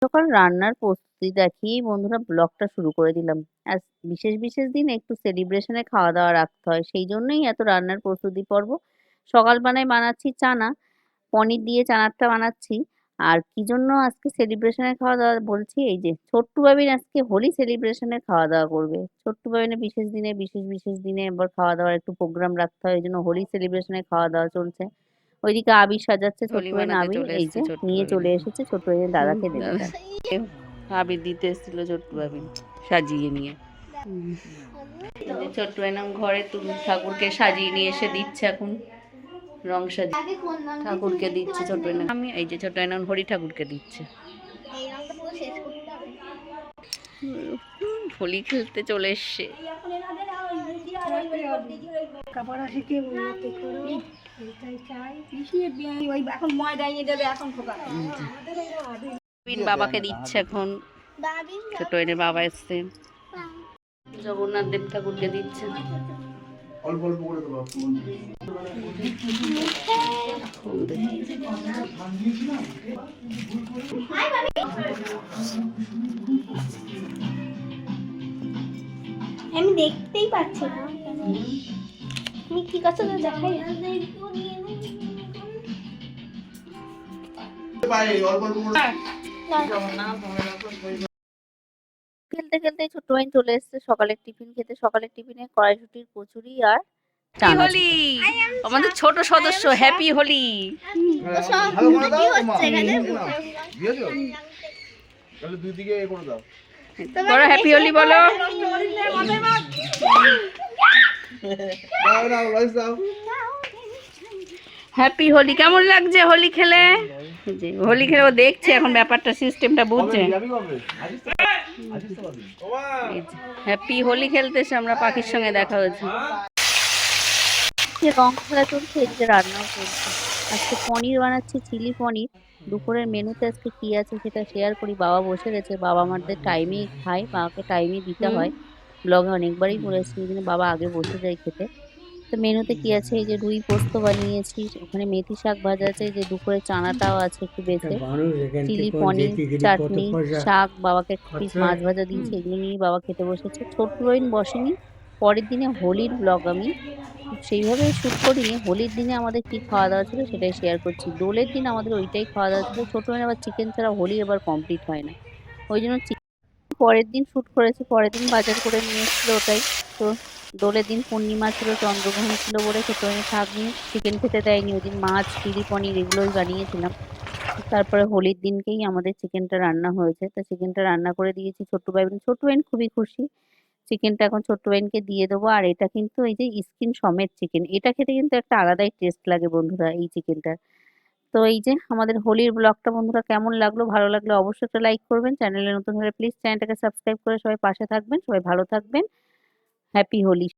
সকাল রান্নার প্রস্তুতি দেখিয়েই বন্ধুরা ব্লগটা শুরু করে দিলাম। আর বিশেষ বিশেষ দিনে একটু সেলিব্রেশনে খাওয়া দাওয়া রাখতে হয়, সেই জন্যই এত রান্নার প্রস্তুতি পর্ব। সকালবেলায় বানাচ্ছি চানা, পনির দিয়ে চানারটা বানাচ্ছি। আর কি জন্য আজকে সেলিব্রেশনের খাওয়া দাওয়া বলছি, এই যে ছোট্টু বাবিন আজকে হোলি সেলিব্রেশনের খাওয়া দাওয়া করবে। ছোট্টু বাবিনের বিশেষ দিনে বিশেষ দিনে এবার খাওয়া দাওয়ার একটু প্রোগ্রাম রাখতে হয়, এই জন্য হোলি সেলিব্রেশনের খাওয়া দাওয়া চলছে। ওইদিকে আবির সাজাচ্ছে, ছোট্ট হোলি ভাই মানাতে আবির চলে এই এসেছে যে ছোট্ট নিয়ে ভাবিন। চলে এসেছে, ছোট্ট ভাই দাদাকে দেবে দাদা তার। আবির দিতে এসেছিল ছোট্ট ভাবিন সাজিয়ে নিয়ে। এই যে ছোট্ট ভাইনাম ঘরে তুমি ঠাকুরকে সাজিয়ে নিয়ে এসে দিচ্ছে এখন, রং সাজিয়ে ঠাকুরকে দিচ্ছে ছোট ভাইনাম। আমি এই যে ছোট ভাইনাম হরি ঠাকুরকে দিচ্ছে। হোলি খেলতে চলে এসছে। বাবাকে দিচ্ছে এখন, ছোট ভাইনের বাবা এসছে, জগন্নাথ দেব ঠাকুরকে দিচ্ছে। অল্প অল্প করে দেবো। আমি দেখতেই পাচ্ছি না তুমি কি করছো, তো দেখাই খেলতে খেলতে ছোট্ট ভাই চলে এসেছে সকালের টিফিন খেতে। সকালের টিফিনে কড়াইশুটির কচুরি আর চানা ছিল। হোলি আমাদের ছোট সদস্য, হ্যাপি হোলি। ভালো করে দাও মা। দিয়েছো? তাহলে দুই দিকে এ করে দাও। বড় হ্যাপি হোলি বলো। দাও দাও রাইস দাও। হ্যাপি হোলি। কেমন লাগছে হোলি খেলে? এই যে হোলি খেলে ও দেখছে এখন ব্যাপারটা, সিস্টেমটা বুঝছে। যাবি কবে? আজিস তো পাবি। ওমা হ্যাপি হোলি খেলতে এসে আমরা পাখির সঙ্গে দেখা হয়েছে। যে রং খেলা চলছে, এদিকে রান্নাও চলছে। আজকে পনির বানাচ্ছি, চিলি পনির। দুপুরের মেনুতে আজকে কি আছে সেটা শেয়ার করি। বাবা বসে গেছে, বাবা আমাদের টাইমেই খায়, বাবাকে টাইমেই দিতে হুম। হয়। ব্লগে অনেকবারই বলেছি, এই জন্য বাবা আগে বসে যায় খেতে। তো মেনুতে কি আছে, এই যে রুই পোস্ত বানিয়েছি, ওখানে মেথি শাক ভাজা আছে, এই যে দুপুরে চানাটাও আছে একটু বেঁচে, চিলি পনির, চাটনি, শাক, বাবাকে এক পিস মাছ ভাজা দিয়েছি, এগুলো নিয়ে বাবা খেতে বসেছে। ছোট্ট বইন বসেনি। পরের দিনে হোলির ব্লগ আমি সেইভাবে শুট করিনি। হোলির দিনে আমাদের কি খাওয়া দাওয়া ছিল সেটাই শেয়ার করছি। দোলের দিন আমাদের ওইটাই খাওয়া দাওয়া ছিল। ছোট বোন আবার চিকেন ছাড়া হোলি আবার কমপ্লিট হয় না, ওই জন্য পরের দিন শুট করেছি। পরের দিন বাজার করে নিয়ে এসেছিল ওটাই। তো দোলের দিন পূর্ণিমা ছিল, চন্দ্রগ্রহণ ছিল বলে ছোট বোন থাকনি, চিকেন খেতে দেয়নি ওই দিন। মাছ, চিলি পনির এগুলোই বানিয়েছিলাম। তারপরে হোলির দিনকেই আমাদের চিকেনটা রান্না হয়েছে, তো চিকেনটা রান্না করে দিয়েছি ছোট্ট ভাই বোন। ছোট্ট ভাই খুবই খুশি। চিকেনটা এখন ছোট্ট ভাইনকে দিয়ে দেবো। আর এটা কিন্তু এই যে স্কিন সমেত চিকেন, এটা খেতে কিন্তু একটা আলাদাই টেস্ট লাগে বন্ধুরা এই চিকেনটা। তো এই যে আমাদের হোলির ব্লগটা বন্ধুরা কেমন লাগলো, ভালো লাগলে অবশ্যই একটা লাইক করবেন। চ্যানেলে নতুন হলে প্লিজ চ্যানেলটাকে সাবস্ক্রাইব করে সবাই পাশে থাকবেন। সবাই ভালো থাকবেন। হ্যাপি হোলি।